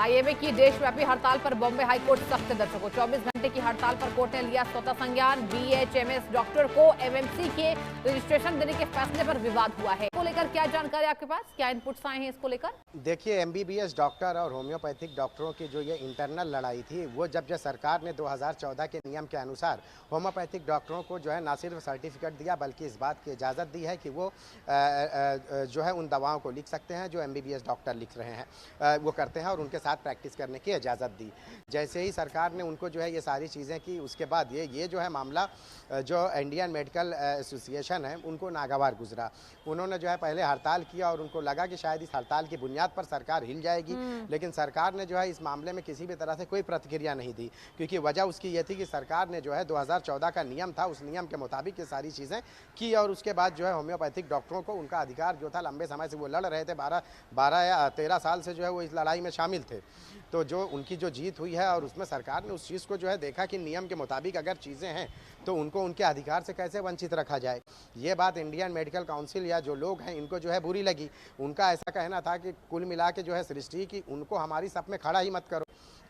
IMA की देशव्यापी हड़ताल पर बॉम्बे हाईकोर्ट सख्त। दर्शकों, 24 घंटे की हड़ताल पर कोर्ट ने लिया स्वतः संज्ञान। बीएचएमएस डॉक्टर को एमएमसी के रजिस्ट्रेशन देने के फैसले पर विवाद हुआ है। इसको लेकर क्या जानकारी आपके पास, क्या इनपुट्स आए हैं इसको लेकर? देखिए, एमबीबीएस डॉक्टर और होम्योपैथिक डॉक्टरों की जो ये इंटरनल लड़ाई थी, वो जब सरकार ने 2014 के नियम के अनुसार होम्योपैथिक डॉक्टरों को जो है ना सिर्फ सर्टिफिकेट दिया बल्कि इस बात की इजाज़त दी है कि वो जो है उन दवाओं को लिख सकते हैं जो एमबीबीएस डॉक्टर लिख रहे हैं, वो करते हैं, और उनके साथ प्रैक्टिस करने की इजाज़त दी। जैसे ही सरकार ने उनको जो है ये सारी चीज़ें की, उसके बाद ये जो है मामला जो इंडियन मेडिकल एसोसिएशन है उनको नागवार गुजरा। उन्होंने जो है पहले हड़ताल किया और उनको लगा कि शायद इस हड़ताल की बुनियाद पर सरकार हिल जाएगी, लेकिन सरकार ने जो है इस मामले में किसी भी तरह से कोई प्रतिक्रिया नहीं दी, क्योंकि वजह उसकी ये थी कि सरकार ने जो है 2014 का नियम था, उस नियम के मुताबिक ये सारी चीज़ें की, और उसके बाद जो है होम्योपैथिक डॉक्टरों को उनका अधिकार जो था, लंबे समय से वो लड़ रहे थे, 12 या 13 साल से जो है वो इस लड़ाई में शामिल थे, तो जो उनकी जो जीत हुई है, और उसमें सरकार ने उस चीज़ को जो है देखा कि नियम के मुताबिक अगर चीज़ें हैं तो उनको उनके अधिकार से कैसे वंचित रखा जाए। ये बात इंडियन मेडिकल काउंसिल या जो लोग हैं इनको जो है बुरी लगी। उनका ऐसा कहना था कि कुल मिला के जो है सृष्टि की उनको हमारी सप में खड़ा ही मत करो।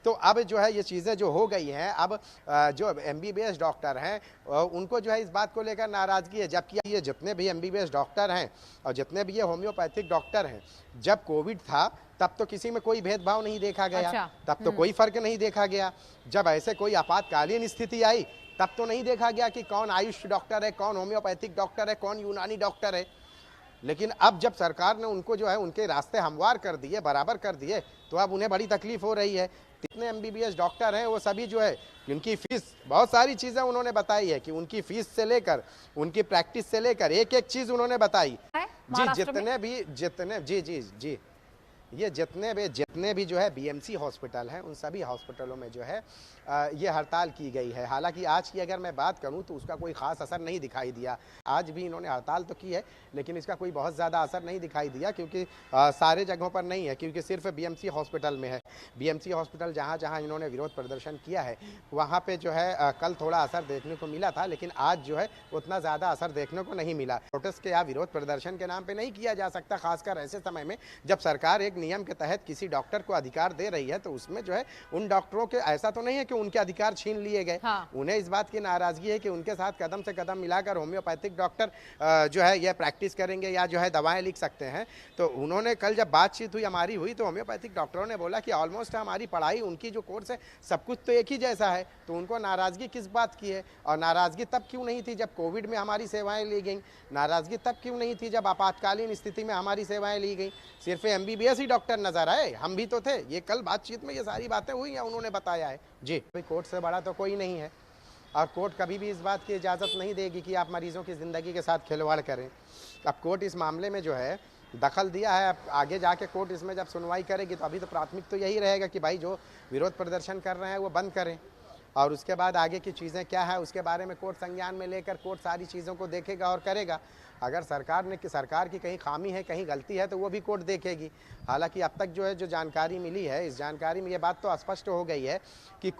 तो अब जो है ये चीज़ें जो हो गई हैं, अब जो एमबीबीएस डॉक्टर हैं उनको जो है इस बात को लेकर नाराज़गी है, जबकि ये जितने भी एमबीबीएस डॉक्टर हैं और जितने भी ये होम्योपैथिक डॉक्टर हैं, जब कोविड था तब तो किसी में कोई भेदभाव नहीं देखा गया। अच्छा। तब तो कोई फर्क नहीं देखा गया। जब ऐसे कोई आपातकालीन स्थिति आई तब तो नहीं देखा गया कि कौन आयुष डॉक्टर है, कौन होम्योपैथिक डॉक्टर है, कौन यूनानी डॉक्टर है। लेकिन अब जब सरकार ने उनको जो है उनके रास्ते हमवार कर दिए, बराबर कर दिए, तो अब उन्हें बड़ी तकलीफ हो रही है। जितने एमबीबीएस डॉक्टर हैं वो सभी जो है उनकी फीस, बहुत सारी चीज़ें उन्होंने बताई है कि उनकी फीस से लेकर उनकी प्रैक्टिस से लेकर एक एक चीज़ उन्होंने बताई जी। जितने ये जितने भी जो है बीएमसी हॉस्पिटल हैं उन सभी हॉस्पिटलों में जो है ये हड़ताल की गई है। हालांकि आज की अगर मैं बात करूं तो उसका कोई ख़ास असर नहीं दिखाई दिया। आज भी इन्होंने हड़ताल तो की है लेकिन इसका कोई बहुत ज़्यादा असर नहीं दिखाई दिया, क्योंकि सारे जगहों पर नहीं है, क्योंकि सिर्फ बीएमसी हॉस्पिटल में है। बीएमसी हॉस्पिटल जहाँ जहाँ इन्होंने विरोध प्रदर्शन किया है वहाँ पर जो है कल थोड़ा असर देखने को मिला था, लेकिन आज जो है उतना ज़्यादा असर देखने को नहीं मिला। प्रोटेस्ट के या विरोध प्रदर्शन के नाम पर नहीं किया जा सकता, खासकर ऐसे समय में जब सरकार एक नियम के तहत किसी डॉक्टर को अधिकार दे रही है, तो उसमें जो है उन डॉक्टरों के ऐसा तो नहीं है कि उनके अधिकार छीन लिए गए। हाँ। उन्हें इस बात की नाराजगी है कि उनके साथ कदम से कदम मिलाकर होम्योपैथिक डॉक्टर जो है यह प्रैक्टिस करेंगे या जो है दवाएं लिख सकते हैं। तो उन्होंने कल जब बातचीत हुई हमारी हुई तो होम्योपैथिक डॉक्टरों ने बोला कि ऑलमोस्ट हमारी पढ़ाई, उनकी जो कोर्स है, सब कुछ तो एक ही जैसा है, तो उनको नाराजगी किस बात की है। और नाराजगी तब क्यों नहीं थी जब कोविड में हमारी सेवाएं ली गई, नाराजगी तब क्यों नहीं थी जब आपातकालीन स्थिति में हमारी सेवाएं ली गई। सिर्फ एमबीबीएस ही डॉक्टर नजर आए, हम भी तो थे। ये कल बातचीत में ये सारी बातें हुई या उन्होंने बताया है जी। कोई कोर्ट से बड़ा तो कोई नहीं है, और कोर्ट कभी भी इस बात की इजाज़त नहीं देगी कि आप मरीजों की ज़िंदगी के साथ खिलवाड़ करें। अब कोर्ट इस मामले में जो है दखल दिया है, अब आगे जाके कोर्ट इसमें जब सुनवाई करेगी तो अभी तो प्राथमिक तो यही रहेगा कि भाई जो विरोध प्रदर्शन कर रहे हैं वो बंद करें, और उसके बाद आगे की चीज़ें क्या है उसके बारे में कोर्ट संज्ञान में लेकर कोर्ट सारी चीज़ों को देखेगा और करेगा। अगर सरकार की कहीं खामी है, कहीं गलती है, तो वो भी कोर्ट देखेगी। हालांकि अब तक जो है जो जानकारी मिली है, इस जानकारी में ये बात तो स्पष्ट हो गई है कि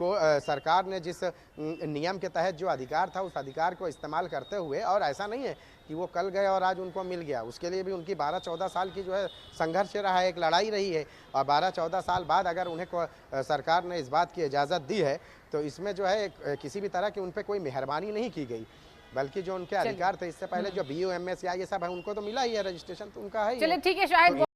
सरकार ने जिस नियम के तहत जो अधिकार था उस अधिकार को इस्तेमाल करते हुए, और ऐसा नहीं है कि वो कल गए और आज उनको मिल गया, उसके लिए भी उनकी 12-14 साल की जो है संघर्ष रहा है, एक लड़ाई रही है, और 12-14 साल बाद अगर उन्हें सरकार ने इस बात की इजाज़त दी है तो इसमें जो है किसी भी तरह की उन पर कोई मेहरबानी नहीं की गई, बल्कि जो उनके अधिकार थे इससे पहले जो बीयूएमएस या ये सब है उनको तो मिला ही है, रजिस्ट्रेशन तो उनका है ही। चलिए ठीक है शायद।